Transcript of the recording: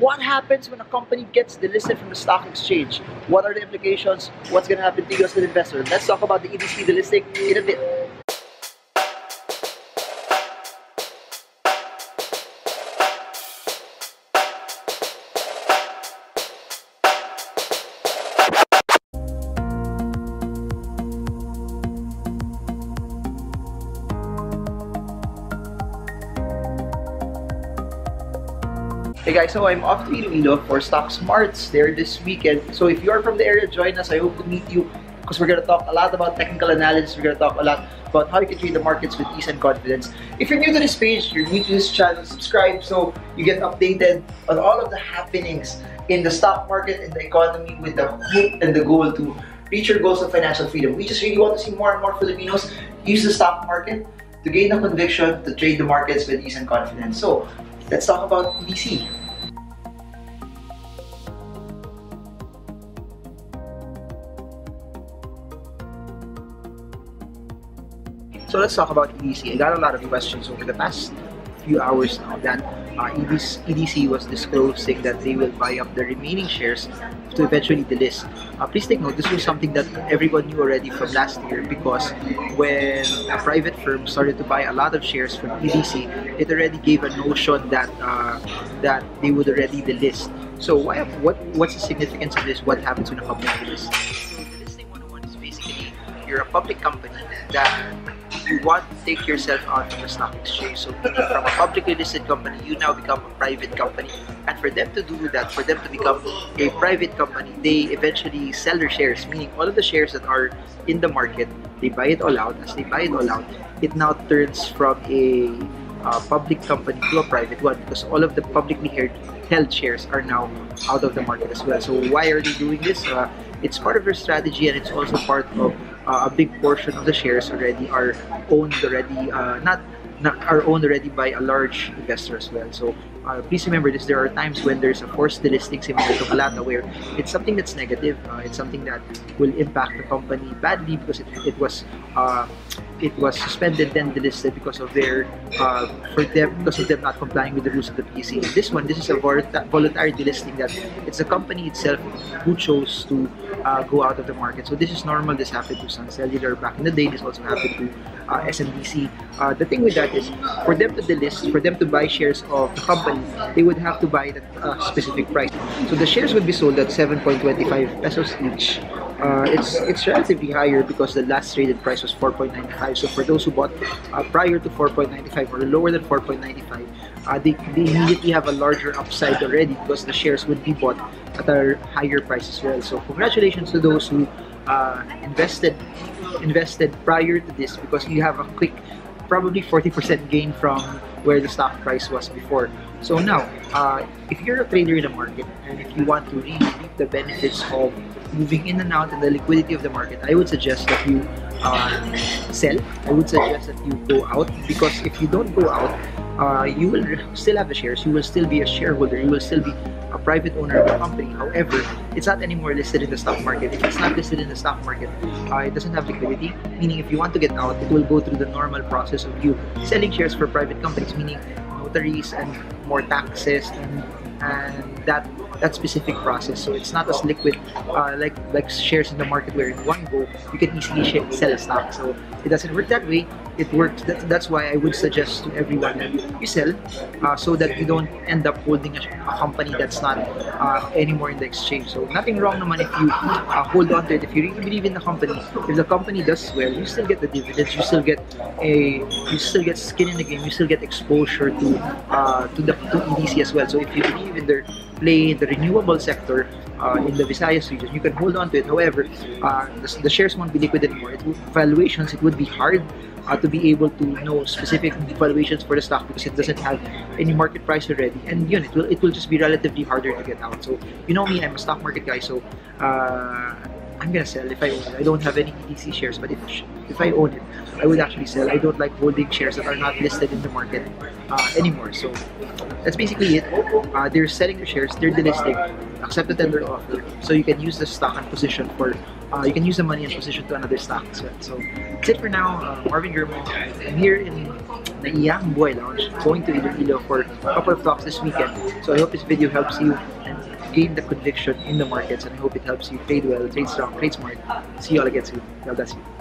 what happens when a company gets delisted from the stock exchange? What are the implications? What's going to happen to you as an investor? Let's talk about the Edc Delisting in a bit. Hey guys, so I'm off to Iloilo for Stock Smarts there this weekend. So if you are from the area, join us. I hope to meet you because we're going to talk a lot about technical analysis. We're going to talk a lot about how you can trade the markets with ease and confidence. If you're new to this page, you're new to this channel, subscribe so you get updated on all of the happenings in the stock market and the economy with the hope and the goal to reach your goals of financial freedom. We just really want to see more and more Filipinos use the stock market to gain the conviction to trade the markets with ease and confidence. So let's talk about EDC. So let's talk about EDC. I got a lot of questions over the past few hours now that EDC was disclosing that they will buy up the remaining shares to eventually delist. Please take note, this was something that everyone knew already from last year because when a private firm started to buy a lot of shares from EDC, it already gave a notion that that they would already delist. So what's the significance of this? What happens when a company delists? So delisting 101 is basically you're a public company that you want to take yourself out of the stock exchange. So meaning from a publicly listed company, you now become a private company. And for them to do that, for them to become a private company, they eventually sell their shares, meaning all of the shares that are in the market, they buy it all out. As they buy it all out, it now turns from a public company to a private one because all of the publicly held shares are now out of the market as well. So why are they doing this? It's part of their strategy and it's also part of a big portion of the shares already are owned already, are owned already by a large investor as well. So please remember this, there are times when there's a forced delisting similar to Malata where it's something that's negative, it's something that will impact the company badly because it was suspended then delisted because of their because of them not complying with the rules of the PSE. This is a voluntary delisting that it's the company itself who chose to go out of the market. So this is normal. This happened to Sun Cellular back in the day. This also happened to SMBC. The thing with that is for them to delist, for them to buy shares of the company, they would have to buy it at a specific price. So the shares would be sold at 7.25 pesos each. It's relatively higher because the last traded price was 4.95. So for those who bought prior to 4.95 or lower than 4.95, they immediately have a larger upside already because the shares would be bought at a higher price as well. So congratulations to those who invested prior to this because you have a quick, probably 40% gain from where the stock price was before. So now, if you're a trader in the market and if you want to really reap the benefits of moving in and out and the liquidity of the market, I would suggest that you sell. I would suggest that you go out because if you don't go out, you will still have the shares, you will still be a shareholder, you will still be a private owner of the company. However, it's not anymore listed in the stock market. If it's not listed in the stock market, it doesn't have liquidity, meaning if you want to get out, it will go through the normal process of you selling shares for private companies, meaning notaries and more taxes and that specific process. So it's not as liquid like shares in the market where in one go you can easily sell a stock. So it doesn't work that way. It works. That's why I would suggest to everyone that you sell so that you don't end up holding a company that's not anymore in the exchange. So nothing wrong naman if you hold on to it. If you really believe in the company, if the company does well, you still get the dividends. You still get skin in the game. You still get exposure to EDC as well. So if you believe in their play in the renewable sector in the Visayas region, you can hold on to it. However, the shares won't be liquid anymore. Valuations, it would be hard to be able to know specific valuations for the stock because it doesn't have any market price already, and it will just be relatively harder to get out. So you know me, I'm a stock market guy, so I'm gonna sell if I own it. I don't have any EDC shares, but if I own it, I would actually sell. I don't like holding shares that are not listed in the market anymore. So that's basically it. They're selling their shares, they're delisting, accept the tender offer, so you can use the stock and position for you can use the money and position to another stock as well. So that's it for now. Marvin Germo. I'm here in the Iyang Boy Lounge, going to Iloilo for a couple of talks this weekend. So I hope this video helps you and gain the conviction in the markets, and I hope it helps you trade well, trade strong, trade smart. See you all again soon. God bless you.